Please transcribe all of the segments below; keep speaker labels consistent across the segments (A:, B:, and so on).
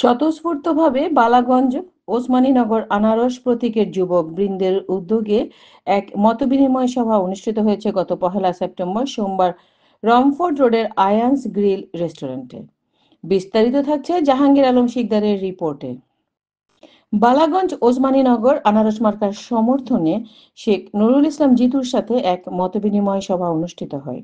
A: স্বতঃস্ফূর্তভাবে বালাগঞ্জ ওসমানীনগর আনারস প্রতীকের যুবক বৃন্দের উদ্যোগে এক মতবিনিময় সভা অনুষ্ঠিত হয়েছে গত ১লা সেপ্টেম্বর সোমবার রমফোর্ড রোডের আয়ান্স গ্রিল রেস্টুরেন্টে। বিস্তারিত থাকছে জাহাঙ্গীর আলম শিকদারের রিপোর্টে। বালাগঞ্জ ওসমানীনগর আনারস মার্কার সমর্থনে শেখ নুরুল ইসলাম জিতুর সাথে এক মতবিনিময় সভা অনুষ্ঠিত হয়।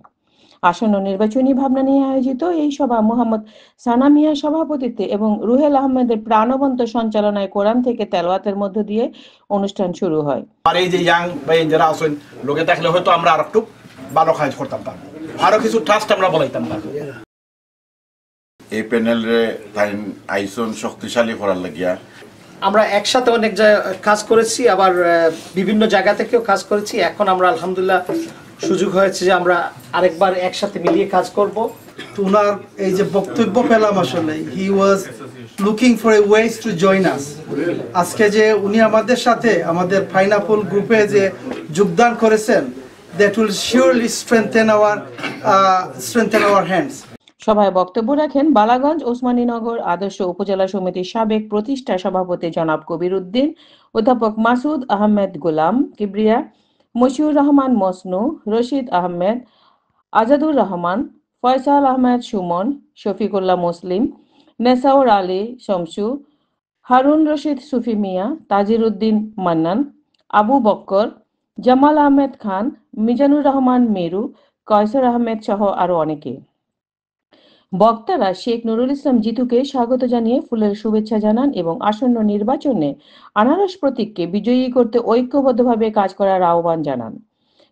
A: আসন্ন নির্বাচনী ভাবনা নিয়ে আয়োজিত এই সভা মোহাম্মদ সানা মিয়ার সভাপতিত্বে এবং রুহেল আহমেদের প্রাণবন্ত সঞ্চালনায় কোরআন থেকে তেলাওয়াতের মধ্য দিয়ে অনুষ্ঠান শুরু হয়।
B: আর এই যে ইয়াং ভাই যারা আছেন লোকে দেখলে হয়তো আমরা আর একটু ভালো কাজ করতাম, আরো কিছু ট্রাস্ট আমরা বলাইতাম না।
C: এই প্যানেলে আইসন শক্তিশালী করার লাগিয়া
D: আমরা একসাথে অনেক কাজ করেছি, আবার বিভিন্ন জায়গা থেকেও কাজ করেছি। এখন আমরা আলহামদুলিল্লাহ সুযোগ হয়েছে যে আমরা আরেকবার একসাথে মিলিয়ে কাজ করব।
E: ওনার এই যে বক্তব্য পেলাম, আসলে he was looking for a ways to join us. আজকে যে উনি আমাদের সাথে আমাদের পাইনাপল গ্রুপে যে যোগদান করেছেন, that will surely strengthen hour hands.
A: সভায় বক্তব্য রাখেন বালাগঞ্জ ওসমানীনগর আদর্শ উপজেলা সমিতির সাবেক প্রতিষ্ঠা সভাপতি জনাব কবির উদ্দিন, অধ্যাপক মাসুদ আহমেদ গোলাম কিবরিয়া, মশিউর রহমান মসনু, রশিদ আহমেদ, আজাদুর রহমান, ফয়সাল আহমেদ সুমন, শফিকুল্লাহ মুসলিম, নেসাউর আলী শমসু, হারুন রশিদ সুফি মিয়া, তাজির উদ্দিন মান্নান, আবু বক্কর, জামাল আহমেদ খান, মিজানুর রহমান মেরু, কয়সর আহমেদ সহ আরো অনেকে। বক্তারা শেখ নুরুল ইসলাম জিতুকে স্বাগত জানিয়ে ফুলের শুভেচ্ছা জানান এবং আসন্ন নির্বাচনে আনারস প্রতীককে বিজয়ী করতে ঐক্যবদ্ধভাবে কাজ করার আহ্বান জানান।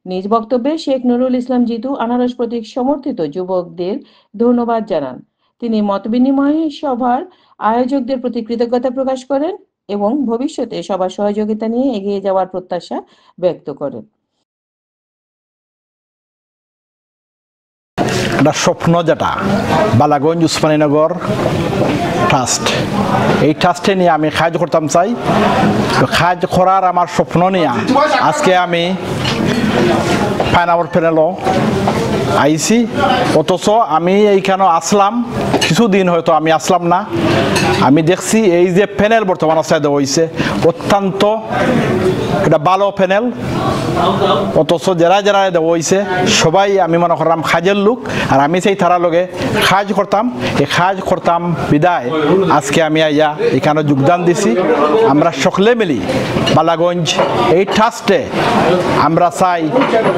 A: নিজ বক্তব্যে শেখ নুরুল ইসলাম জিতু আনারস প্রতীক সমর্থিত যুবকদের ধন্যবাদ জানান। তিনি মতবিনিময় সভার আয়োজকদের প্রতি কৃতজ্ঞতা প্রকাশ করেন এবং ভবিষ্যতে সবার সহযোগিতা নিয়ে এগিয়ে যাওয়ার প্রত্যাশা ব্যক্ত করেন।
B: স্বপ্ন যেটা বালাগঞ্জ ওসমানীনগর ট্রাস্ট, এই ট্রাস্টে নিয়ে আমি কাজ করতাম চাই। কাজ করার আমার স্বপ্ন নিয়ে আজকে আমি পাইনাপল প্যানেলও আইছি। অথচ আমি এইখানে আসলাম কিছুদিন, হয়তো আমি আসলাম না। আমি দেখছি এই যে প্যানেল বর্তমান অবস্থায় দেওয়া হয়েছে অত্যন্ত এটা ভালো প্যানেল। অথচ যারা যারা দেওয়া হয়েছে সবাই আমি মনে করলাম কাজের লোক, আর আমি সেই তারা লগে কাজ করতাম। এই কাজ করতাম বিদায় আজকে আমি আইয়া এখানে যোগদান দিছি। আমরা সকলে মিলি বালাগঞ্জ এই ট্রাস্টে আমরা চাই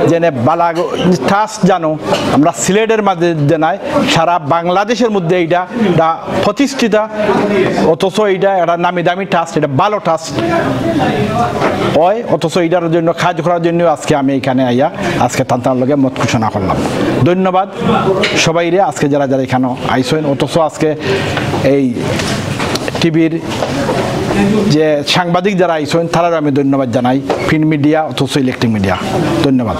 B: যে বালাগঞ্জ ট্রাস্ট জানো আমরা সিলেটের মাঝে জানাই সারা বাংলাদেশের মধ্যে এইটা প্রতিষ্ঠিত। অথচ এইটা একটা নামি দামি ট্রাস্ট, এটা ভালো ট্রাস্ট হয়। অথচ এইটার জন্য কাজ করার জন্য আজকে আমি এখানে আইয়া আজকে তার লগে মত ঘোষণা করলাম। ধন্যবাদ সবাইরে আজকে যারা যারা এখানে আইসেন। অথচ আজকে এই টিভির যে সাংবাদিক যারা আইসেন তারাও আমি ধন্যবাদ জানাই, প্রিন্ট মিডিয়া অথচ ইলেকট্রিক মিডিয়া। ধন্যবাদ।